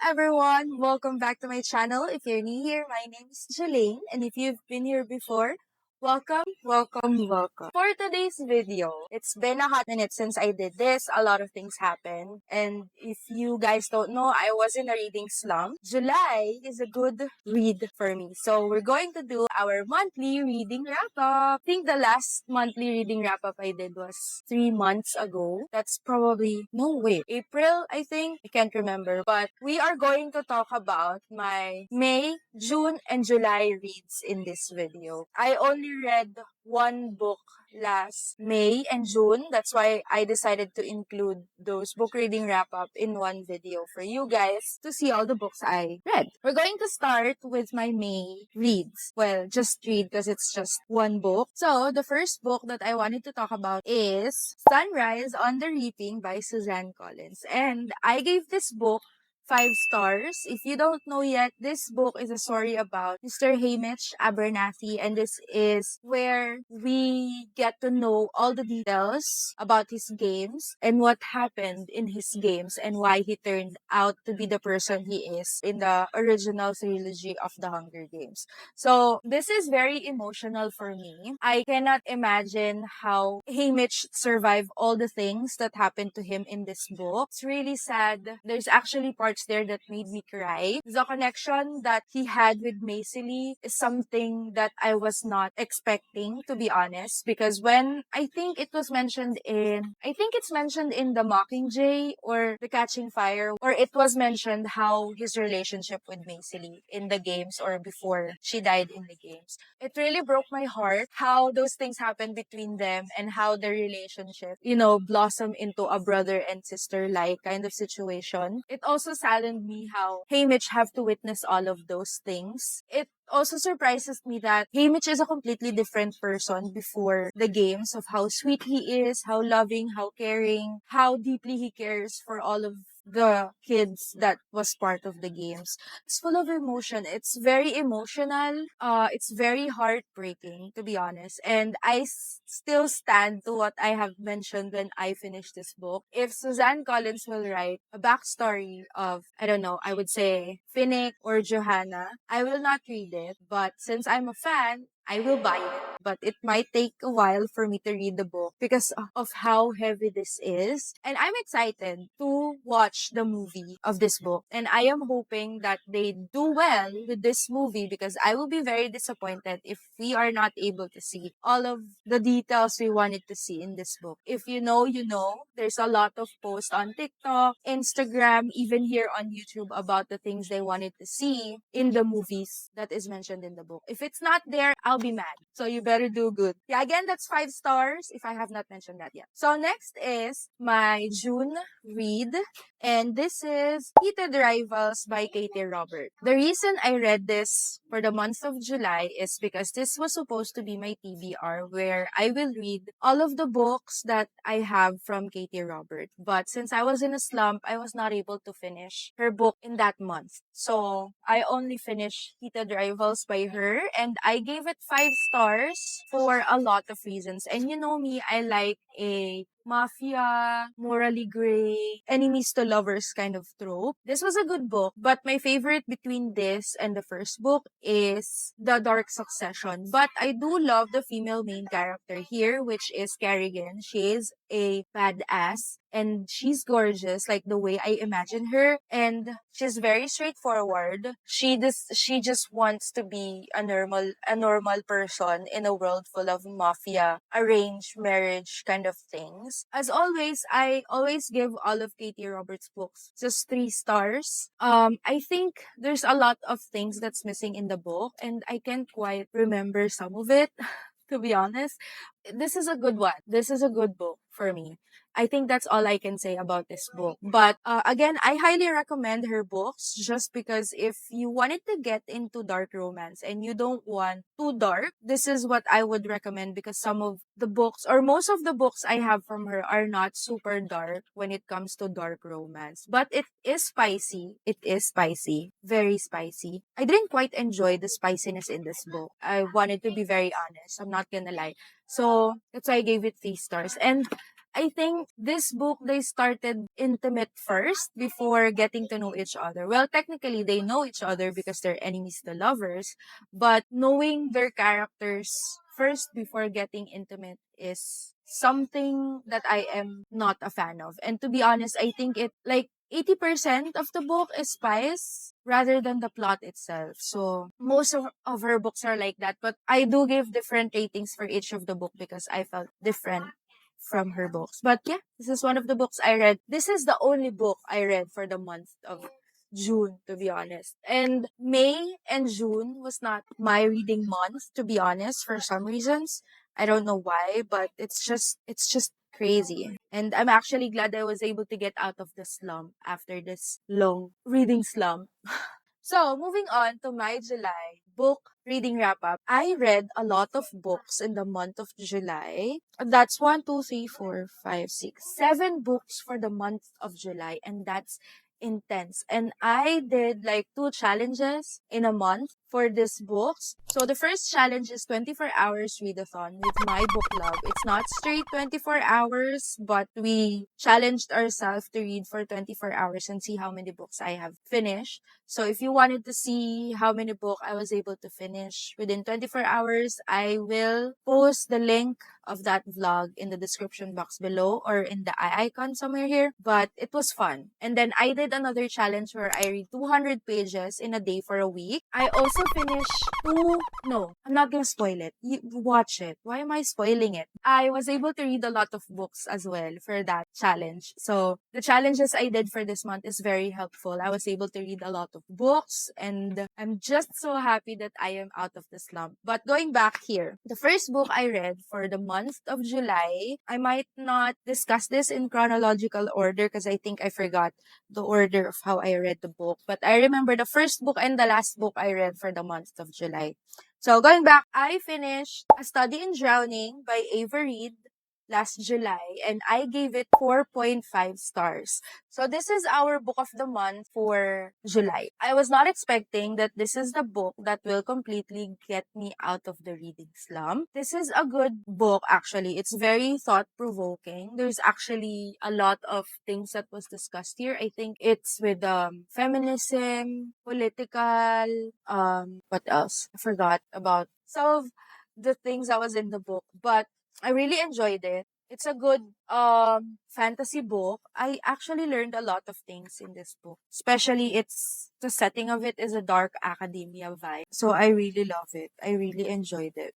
everyone, welcome back to my channel. If you're new here, my name is Jelaine, and if you've been here before, welcome. For today's video, it's been a hot minute since I did this. A lot of things happened, and if you guys don't know, I was in a reading slump. July is a good read for me, so we're going to do our monthly reading wrap-up. I think the last monthly reading wrap-up I did was 3 months ago. That's probably, no wait, April, I think. I can't remember. But we are going to talk about my May, June, and July reads in this video. I only read one book last May and June. That's why I decided to include those book reading wrap up in one video for you guys to see all the books I read. We're going to start with my May reads. Well, just read because it's just one book. So, the first book that I wanted to talk about is Sunrise on the Reaping by Suzanne Collins. And I gave this book 5 stars. If you don't know yet, this book is a story about Mr. Hamish Abernathy, and this is where we get to know all the details about his games and what happened in his games and why he turned out to be the person he is in the original trilogy of the Hunger Games. So this is very emotional for me. I cannot imagine how Hamish survived all the things that happened to him in this book. It's really sad. There's actually parts there that made me cry. The connection that he had with Macy Lee is something that I was not expecting, to be honest, because when I think it's mentioned in the Mockingjay or the Catching Fire, or it was mentioned how his relationship with Macy Lee in the games or before she died in the games. It really broke my heart how those things happened between them and how their relationship, blossomed into a brother and sister like kind of situation. It also saddened me how Hamish have to witness all of those things. It also surprises me that Hamish is a completely different person before the games, of how sweet he is, how loving, how caring, how deeply he cares for all of the kids that was part of the games. It's full of emotion. It's very emotional. It's very heartbreaking, to be honest. And I still stand to what I have mentioned when I finished this book. If Suzanne Collins will write a backstory of, I don't know, I would say Finnick or Johanna, I will not read it. But since I'm a fan, I will buy it. But it might take a while for me to read the book because of how heavy this is. And I'm excited to watch the movie of this book. And I am hoping that they do well with this movie, because I will be very disappointed if we are not able to see all of the details we wanted to see in this book. If you know, you know. There's a lot of posts on TikTok, Instagram, even here on YouTube about the things they wanted to see in the movies that is mentioned in the book. If it's not there, I'll be mad. So you better do good. Yeah, again, that's 5 stars if I have not mentioned that yet. So next is my June read, and this is Heated Rivals by Katie Robert. The reason I read this for the month of July is because this was supposed to be my TBR, where I will read all of the books that I have from Katie Robert. But since I was in a slump, I was not able to finish her book in that month. So I only finished Heated Rivals by her, and I gave it 5 stars for a lot of reasons. And you know me, I like a mafia, morally gray, enemies to lovers kind of trope. This was a good book, but my favorite between this and the first book is The Dark Succession. But I do love the female main character here, which is Kerrigan. She is a badass and she's gorgeous, like the way I imagine her, and she's very straightforward. She just wants to be a normal person in a world full of mafia, arranged marriage kind of things. As always, I always give all of Katie Roberts' books just 3 stars. I think there's a lot of things that's missing in the book, and I can't quite remember some of it. To be honest, this is a good one. This is a good book for me. I think that's all I can say about this book. But again, I highly recommend her books, just because if you wanted to get into dark romance and you don't want too dark, this is what I would recommend, because some of the books, or most of the books I have from her, are not super dark when it comes to dark romance. But it is spicy. It is spicy. Very spicy. I didn't quite enjoy the spiciness in this book. I wanted to be very honest. I'm not gonna lie. So that's why I gave it 3 stars. And I think this book, they started intimate first before getting to know each other. Well, technically, they know each other because they're enemies to lovers, but knowing their characters first before getting intimate is something that I am not a fan of. And to be honest, I think it like 80% of the book is spice rather than the plot itself. So most of her books are like that. But I do give different ratings for each of the book because I felt different from her books. But yeah, this is one of the books I read. This is the only book I read for the month of June, to be honest. And May and June was not my reading month, to be honest, for some reasons. I don't know why, but it's just crazy. And I'm actually glad I was able to get out of the slump after this long reading slump. So, moving on to my July book reading wrap up. I read a lot of books in the month of July. That's 1, 2, 3, 4, 5, 6, 7 books for the month of July, and that's intense. And I did like 2 challenges in a month for these books. So the first challenge is 24 hours readathon with my book club. It's not straight 24 hours, but we challenged ourselves to read for 24 hours and see how many books I have finished. So if you wanted to see how many books I was able to finish within 24 hours, I will post the link of that vlog in the description box below or in the eye icon somewhere here. But it was fun. And then I did another challenge where I read 200 pages in a day for a week. I also finished no, I'm not gonna spoil it. You watch it. Why am I spoiling it? I was able to read a lot of books as well for that challenge. So the challenges I did for this month is very helpful. I was able to read a lot of books and I'm just so happy that I am out of the slump. But going back here, the first book I read for the month of July, I might not discuss this in chronological order because I think I forgot the order of how I read the book. But I remember the first book and the last book I read for the month of July. So going back, I finished A Study in Drowning by Ava Reid last July and I gave it 4.5 stars. So this is our book of the month for July. I was not expecting that this is the book that will completely get me out of the reading slump. This is a good book actually. It's very thought-provoking. There's actually a lot of things that was discussed here. I think it's with feminism, political, what else? I forgot about some of the things that was in the book, but I really enjoyed it. It's a good fantasy book. I actually learned a lot of things in this book. Especially the setting of it is a dark academia vibe. So I really love it. I really enjoyed it.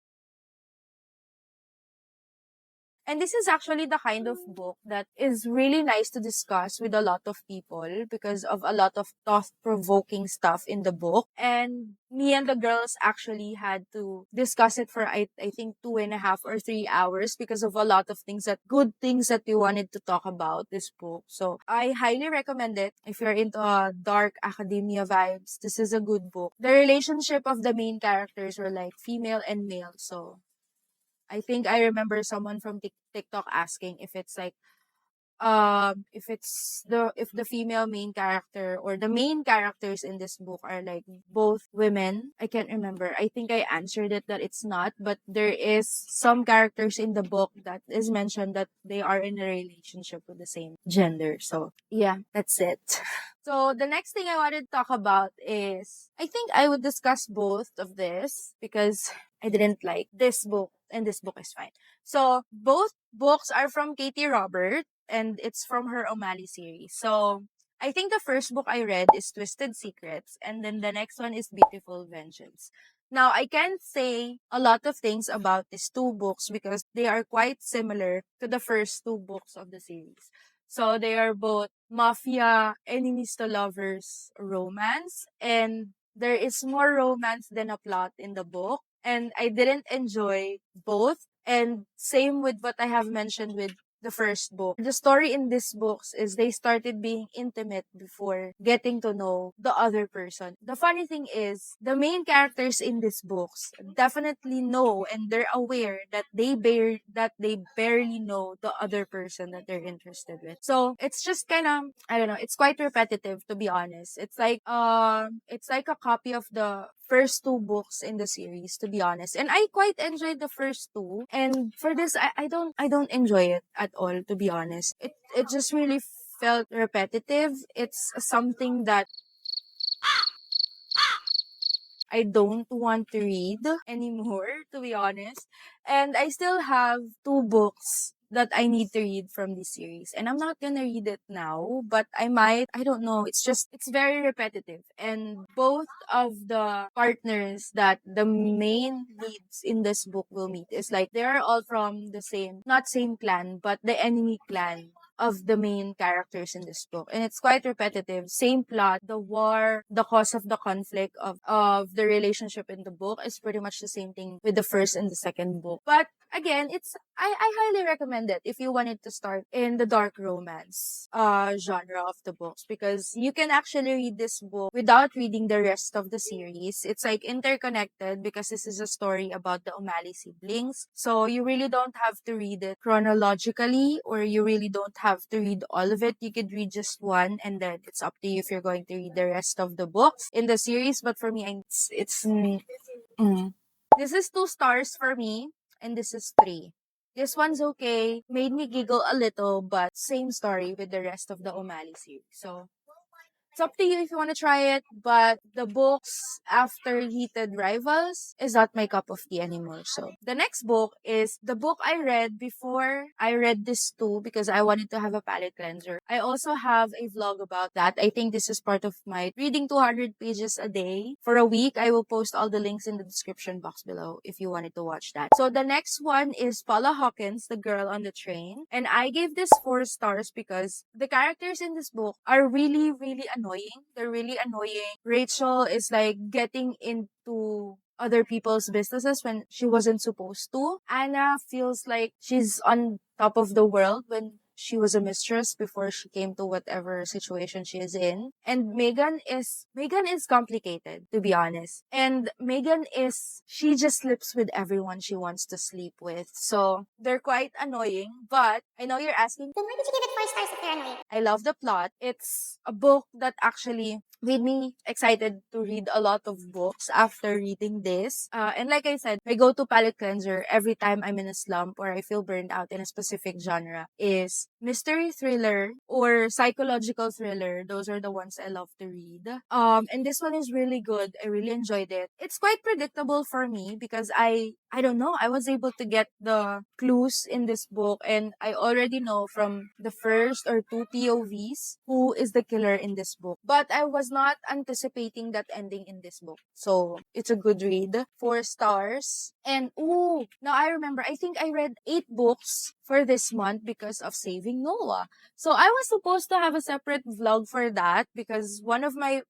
And this is actually the kind of book that is really nice to discuss with a lot of people because of a lot of thought-provoking stuff in the book. And me and the girls actually had to discuss it for, I think, 2.5 or 3 hours because of a lot of good things that we wanted to talk about this book. So I highly recommend it if you're into dark academia vibes. This is a good book. The relationship of the main characters were like female and male. So I think I remember someone from TikTok asking if it's like if the female main character or the main characters in this book are like both women. I can't remember. I think I answered it that it's not, but there is some characters in the book that is mentioned that they are in a relationship with the same gender. So yeah, that's it. So the next thing I wanted to talk about is I think I would discuss both of this because I didn't like this book and this book is fine. So both books are from Katie Robert and it's from her O'Malley series. So I think the first book I read is Twisted Secrets and then the next one is Beautiful Vengeance. Now I can't say a lot of things about these two books because they are quite similar to the first two books of the series. So they are both mafia, enemies to lovers romance and there is more romance than a plot in the book and I didn't enjoy both. And same with what I have mentioned with the first book. The story in these books is they started being intimate before getting to know the other person. The funny thing is, the main characters in these books definitely know and they're aware that they barely know the other person that they're interested with. So it's just kind of I don't know. It's quite repetitive to be honest. It's like a copy of the first two books in the series, to be honest. And I quite enjoyed the first two. And for this, I don't enjoy it at all, to be honest. It just really felt repetitive. It's something that I don't want to read anymore, to be honest. And I still have two books that I need to read from this series. And I'm not gonna read it now, but I might. I don't know. It's very repetitive. And both of the partners that the main leads in this book will meet is like they're all from the same, not same clan, but the enemy clan of the main characters in this book. And it's quite repetitive. Same plot, the war, the cause of the conflict of the relationship in the book is pretty much the same thing with the first and the second book. But again, I highly recommend it if you wanted to start in the dark romance genre of the books, because you can actually read this book without reading the rest of the series. It's like interconnected because this is a story about the O'Malley siblings. So you really don't have to read it chronologically, or you really don't have to read all of it. You could read just one, and then it's up to you if you're going to read the rest of the books in the series. But for me, mm. This is 2 stars for me, and this is 3. This one's okay. Made me giggle a little, but same story with the rest of the O'Malley series. So it's up to you if you want to try it, but the books after Heated Rivals is not my cup of tea anymore. So the next book is the book I read before I read this too, because I wanted to have a palate cleanser. I also have a vlog about that. I think this is part of my reading 200 pages a day for a week. I will post all the links in the description box below if you wanted to watch that. So the next one is Paula Hawkins, The Girl on the Train. And I gave this 4 stars because the characters in this book are really, really annoying. They're really annoying. Rachel is like getting into other people's businesses when she wasn't supposed to. Anna feels like she's on top of the world when she was a mistress before she came to whatever situation she is in. And Megan is complicated, to be honest. And she just sleeps with everyone she wants to sleep with. So they're quite annoying, but I know you're asking, then why did you give it 4 stars if they're annoying? I love the plot. It's a book that actually made me excited to read a lot of books after reading this. And like I said, my go-to palette cleanser every time I'm in a slump or I feel burned out in a specific genre is mystery thriller or psychological thriller. Those are the ones I love to read. And this one is really good. I really enjoyed it. It's quite predictable for me because I don't know, I was able to get the clues in this book, and I already know from the first or two POVs who is the killer in this book. But I was not anticipating that ending in this book. So it's a good read. 4 stars. And now I remember, I think I read 8 books for this month because of Saving Noah. So I was supposed to have a separate vlog for that because one of my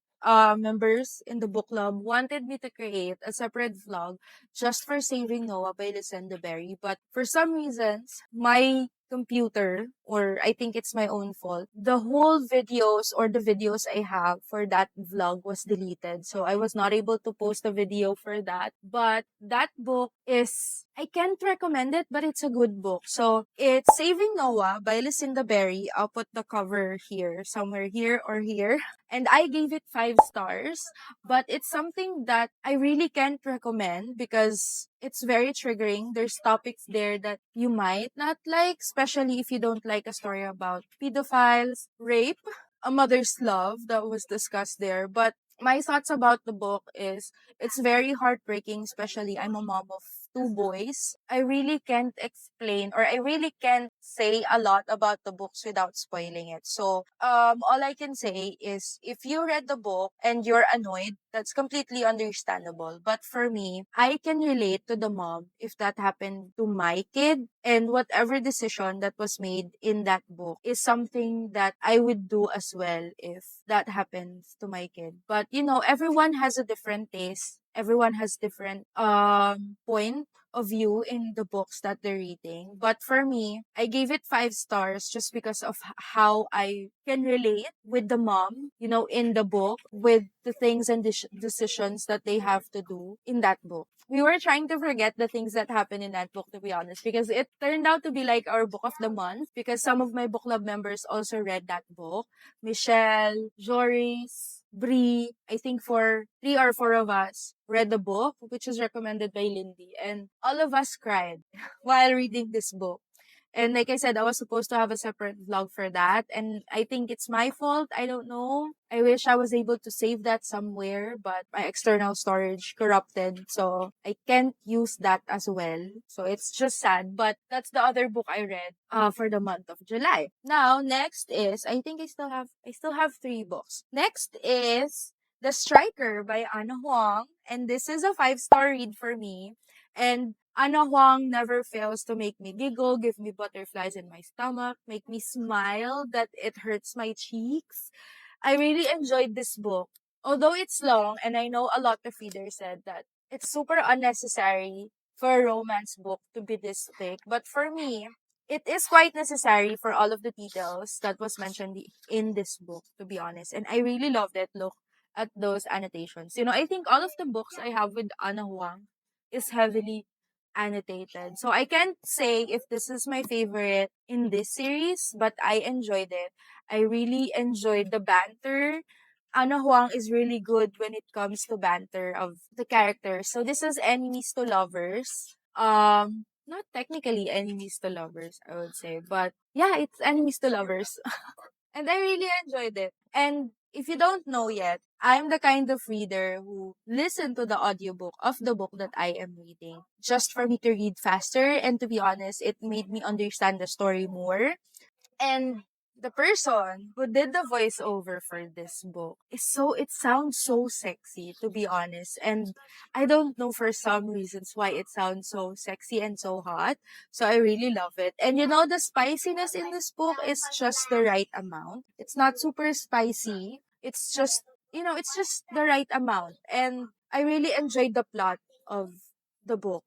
members in the book club wanted me to create a separate vlog just for Saving Noah by Lucinda Berry. But for some reasons, my computer, or I think it's my own fault, the whole videos or the videos I have for that vlog was deleted. So I was not able to post a video for that. But that book I can't recommend it, but it's a good book. So it's Saving Noah by Lucinda Berry. I'll put the cover here, somewhere here or here. And I gave it 5 stars, but it's something that I really can't recommend because it's very triggering. There's topics there that you might not like, especially if you don't like a story about pedophiles, rape, a mother's love that was discussed there. But my thoughts about the book is it's very heartbreaking, especially I'm a mom of 2 boys. I really can't explain, or I really can't say a lot about the books without spoiling it. So all I can say is if you read the book and you're annoyed, that's completely understandable. But for me, I can relate to the mom if that happened to my kid, and whatever decision that was made in that book is something that I would do as well if that happens to my kid. But everyone has a different taste. Everyone has different point of view in the books that they're reading. But for me, I gave it 5 stars just because of how I can relate with the mom, in the book, with the things and decisions that they have to do in that book. we were trying to forget the things that happened in that book, to be honest, because it turned out to be like our book of the month, because some of my book club members also read that book. Michelle, Joris, Bree, I think for 3 or 4 of us read the book, which was recommended by Lindy, and all of us cried while reading this book. And like I said, I was supposed to have a separate vlog for that. And I think it's my fault. I don't know. I wish I was able to save that somewhere, but my external storage corrupted. So I can't use that as well. So it's just sad. But that's the other book I read for the month of July. Now, next is, I think I still have 3 books. Next is The Striker by Anna Huang. And this is a 5-star read for me. And Anna Huang never fails to make me giggle, give me butterflies in my stomach, make me smile that it hurts my cheeks. I really enjoyed this book. Although it's long, and I know a lot of readers said that it's super unnecessary for a romance book to be this thick. But for me, it is quite necessary for all of the details that was mentioned in this book, to be honest. And I really loved it. Look at those annotations. I think all of the books I have with Anna Huang is heavily annotated. So I can't say if this is my favorite in this series, but I enjoyed it. I really enjoyed the banter. Anna Huang is really good when it comes to banter of the characters. So this is enemies to lovers. Not technically enemies to lovers, I would say, but yeah, it's enemies to lovers. And I really enjoyed it. And if you don't know yet, I'm the kind of reader who listen to the audiobook of the book that I am reading just for me to read faster. And to be honest, it made me understand the story more. And the person who did the voiceover for this book it sounds so sexy, to be honest. And I don't know for some reasons why it sounds so sexy and so hot. So I really love it. And the spiciness in this book is just the right amount. It's not super spicy. It's just the right amount. And I really enjoyed the plot of the book.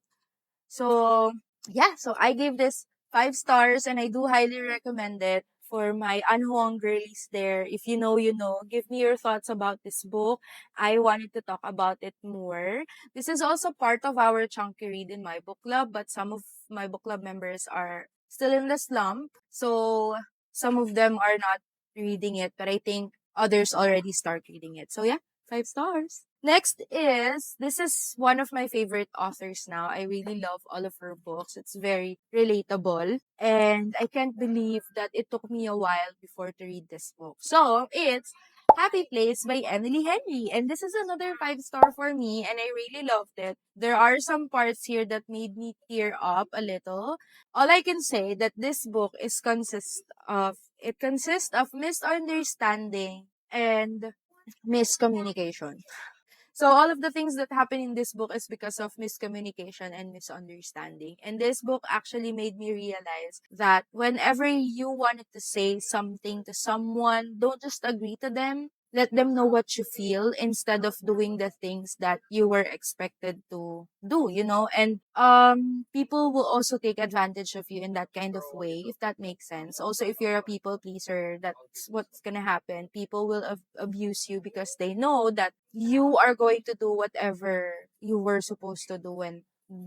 So, yeah, so I gave this 5 stars and I do highly recommend it for my unhuang girlies there. If you know, you know. Give me your thoughts about this book. I wanted to talk about it more. This is also part of our chunky read in my book club, but some of my book club members are still in the slump. So, some of them are not reading it, but I think others already start reading it. So, yeah, 5 stars. Next this is one of my favorite authors now. I really love all of her books. It's very relatable. And I can't believe that it took me a while before to read this book. So, it's Happy Place by Emily Henry. And this is another 5-star for me, and I really loved it. There are some parts here that made me tear up a little. All I can say that this book consists of misunderstanding and miscommunication. So all of the things that happen in this book is because of miscommunication and misunderstanding. And this book actually made me realize that whenever you wanted to say something to someone, don't just agree to them. Let them know what you feel instead of doing the things that you were expected to do. And people will also take advantage of you in that kind of way, if that makes sense. Also, if you're a people pleaser, that's what's gonna happen. People will abuse you because they know that you are going to do whatever you were supposed to do when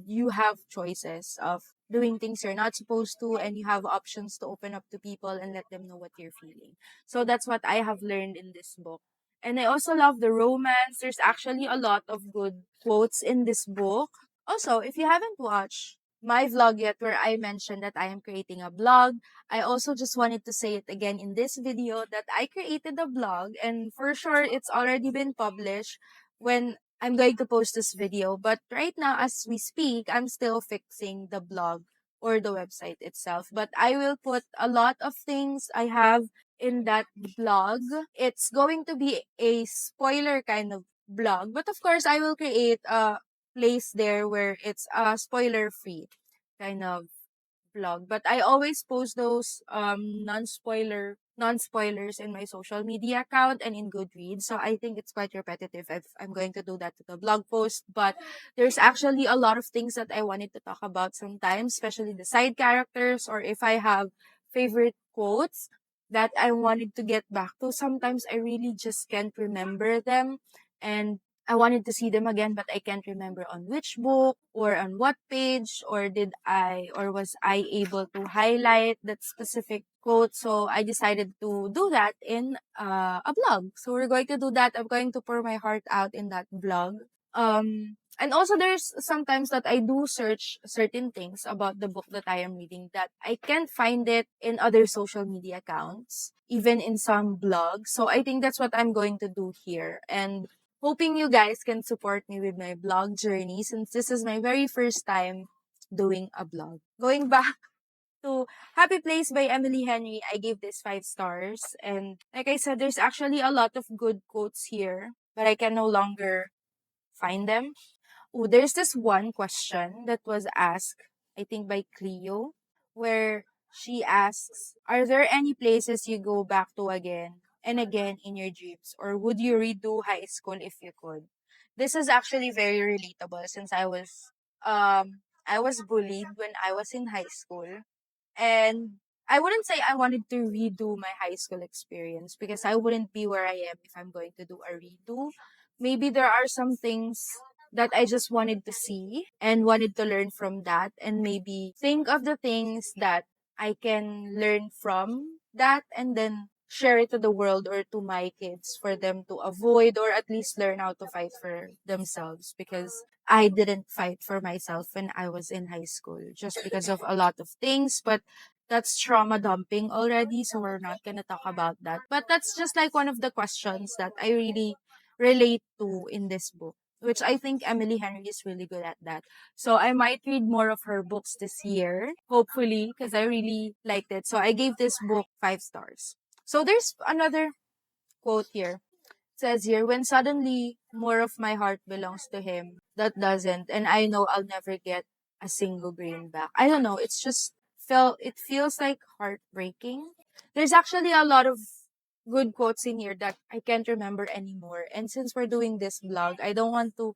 you have choices of doing things you're not supposed to, and you have options to open up to people and let them know what you're feeling. So that's what I have learned in this book. And I also love the romance. There's actually a lot of good quotes in this book. Also, if you haven't watched my vlog yet where I mentioned that I am creating a blog, I also just wanted to say it again in this video that I created a blog, and for sure it's already been published when I'm going to post this video. But right now, as we speak, I'm still fixing the blog or the website itself. But I will put a lot of things I have in that blog. It's going to be a spoiler kind of blog. But of course, I will create a place there where it's spoiler free kind of vlog. But I always post those non-spoilers in my social media account and in Goodreads. So I think it's quite repetitive if I'm going to do that to the blog post. But there's actually a lot of things that I wanted to talk about sometimes, especially the side characters, or if I have favorite quotes that I wanted to get back to. Sometimes I really just can't remember them. And I wanted to see them again, but I can't remember on which book or on what page, or was I able to highlight that specific quote. So I decided to do that in a blog. So we're going to do that. I'm going to pour my heart out in that blog. And also there's sometimes that I do search certain things about the book that I am reading that I can't find it in other social media accounts, even in some blogs. So I think that's what I'm going to do here. And hoping you guys can support me with my blog journey, since this is my very first time doing a blog. Going back to Happy Place by Emily Henry, I gave this 5 stars. And like I said, there's actually a lot of good quotes here, but I can no longer find them. Oh, there's this one question that was asked, I think by Cleo, where she asks, are there any places you go back to again and again in your dreams? Or would you redo high school if you could? This is actually very relatable since I was bullied when I was in high school. And I wouldn't say I wanted to redo my high school experience because I wouldn't be where I am if I'm going to do a redo. Maybe there are some things that I just wanted to see and wanted to learn from that, and maybe think of the things that I can learn from that and then share it to the world or to my kids for them to avoid or at least learn how to fight for themselves, because I didn't fight for myself when I was in high school just because of a lot of things, but that's trauma dumping already, so we're not gonna talk about that. But that's just like one of the questions that I really relate to in this book, which I think Emily Henry is really good at that. So I might read more of her books this year, hopefully, because I really liked it. So I gave this book 5 stars. So there's another quote here. It says here, when suddenly more of my heart belongs to him, that doesn't, and I know I'll never get a single grain back. I don't know. It feels like heartbreaking. There's actually a lot of good quotes in here that I can't remember anymore. And since we're doing this vlog, I don't want to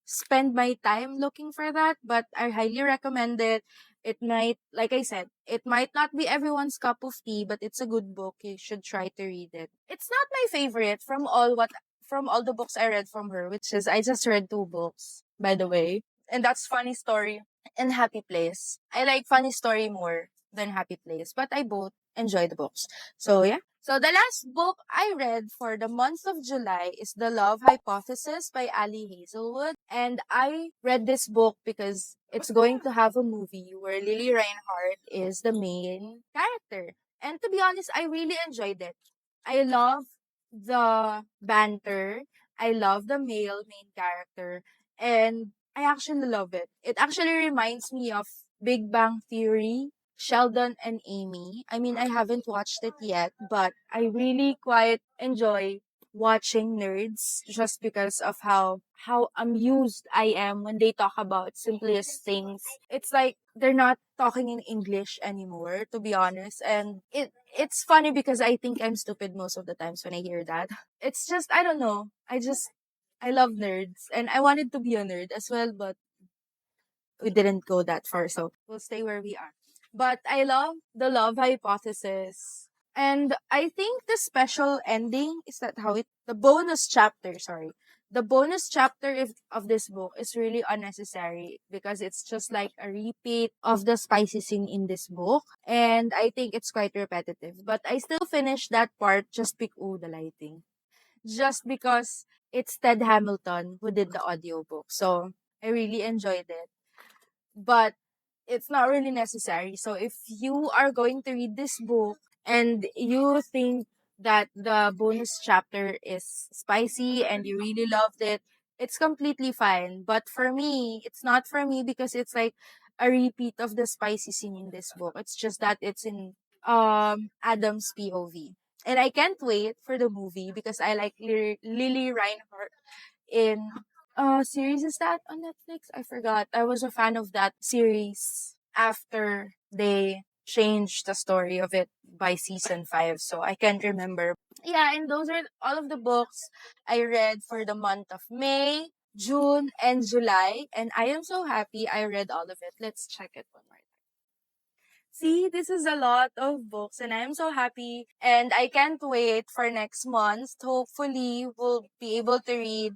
spend my time looking for that, but I highly recommend it. It might, like I said, it might not be everyone's cup of tea, but it's a good book. You should try to read it. It's not my favorite from all the books I read from her, which is I just read 2 books, by the way. And that's Funny Story and Happy Place. I like Funny Story more than Happy Place, but I both enjoy the books. So yeah. So the last book I read for the month of July is The Love Hypothesis by Ali Hazelwood. And I read this book because it's going to have a movie where Lily Reinhardt is the main character. And to be honest, I really enjoyed it. I love the banter. I love the male main character. And I actually love it. It actually reminds me of Big Bang Theory, Sheldon and Amy. I mean, I haven't watched it yet, but I really quite enjoy watching Nerds just because of how amused I am when they talk about simplest things. It's like they're not talking in English anymore, to be honest. And it's funny because I think I'm stupid most of the times when I hear that. It's just I don't know. I love nerds and I wanted to be a nerd as well, but we didn't go that far, so we'll stay where we are. But I love the love hypothesis. And I think the special ending is that how it the bonus chapter, sorry. The bonus chapter of this book is really unnecessary because it's just like a repeat of the spicy scene in this book. And I think it's quite repetitive. But I still finished that part just because the lighting. Just because it's Ted Hamilton who did the audiobook. So I really enjoyed it, but it's not really necessary. So if you are going to read this book and you think that the bonus chapter is spicy and you really loved it, it's completely fine. But for me, it's not for me because it's like a repeat of the spicy scene in this book. It's just that it's in Adam's POV. And I can't wait for the movie because I like Lily Reinhardt in series is that on Netflix? I forgot. I was a fan of that series after they changed the story of it by season 5, so I can't remember. Yeah, and those are all of the books I read for the month of May, June, and July, and I am so happy I read all of it. Let's check it one more. See, this is a lot of books and I'm so happy and I can't wait for next month. Hopefully, we'll be able to read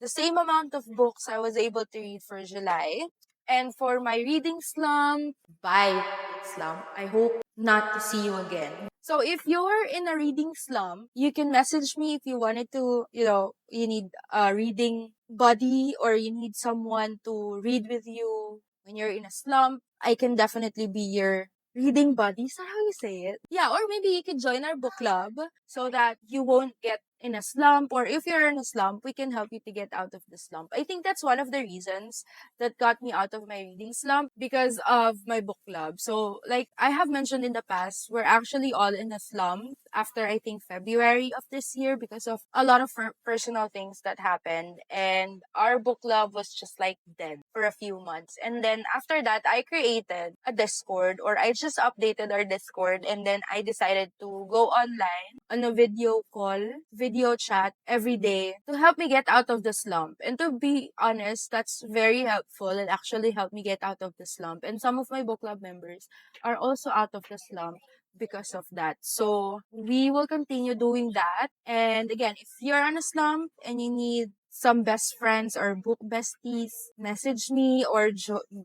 the same amount of books I was able to read for July. And for my reading slump, bye, reading slump. I hope not to see you again. So if you're in a reading slump, you can message me if you wanted to, you need a reading buddy or you need someone to read with you when you're in a slump. I can definitely be your reading buddy. Is that how you say it? Yeah, or maybe you can join our book club so that you won't get in a slump, or if you're in a slump, we can help you to get out of the slump. I think that's one of the reasons that got me out of my reading slump, because of my book club. So, like I have mentioned in the past, we're actually all in a slump after I think February of this year because of a lot of personal things that happened, and our book club was just like dead for a few months. And then after that, I created a Discord, or I just updated our Discord, and then I decided to go online on a video call, video chat every day to help me get out of the slump. And to be honest, that's very helpful. It actually helped me get out of the slump. And some of my book club members are also out of the slump because of that. So we will continue doing that. And again, if you're on a slump and you need some best friends or book besties, message me or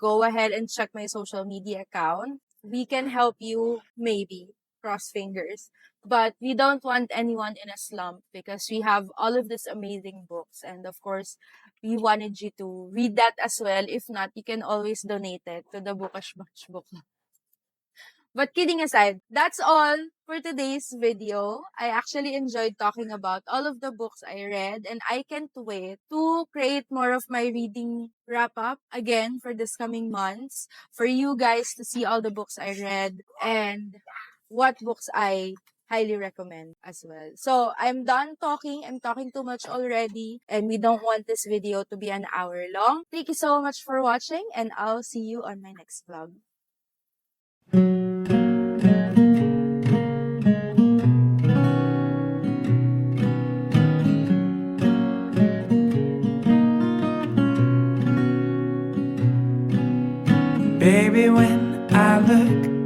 go ahead and check my social media account. We can help you, maybe. Cross fingers. But we don't want anyone in a slump because we have all of these amazing books. And of course, we wanted you to read that as well. If not, you can always donate it to the Bookish Bunch Book Club. But kidding aside, that's all for today's video. I actually enjoyed talking about all of the books I read, and I can't wait to create more of my reading wrap up again for this coming months, for you guys to see all the books I read and what books I highly recommend as well. So I'm done talking. I'm talking too much already, and we don't want this video to be an hour long. Thank you so much for watching, and I'll see you on my next vlog. Baby, when I look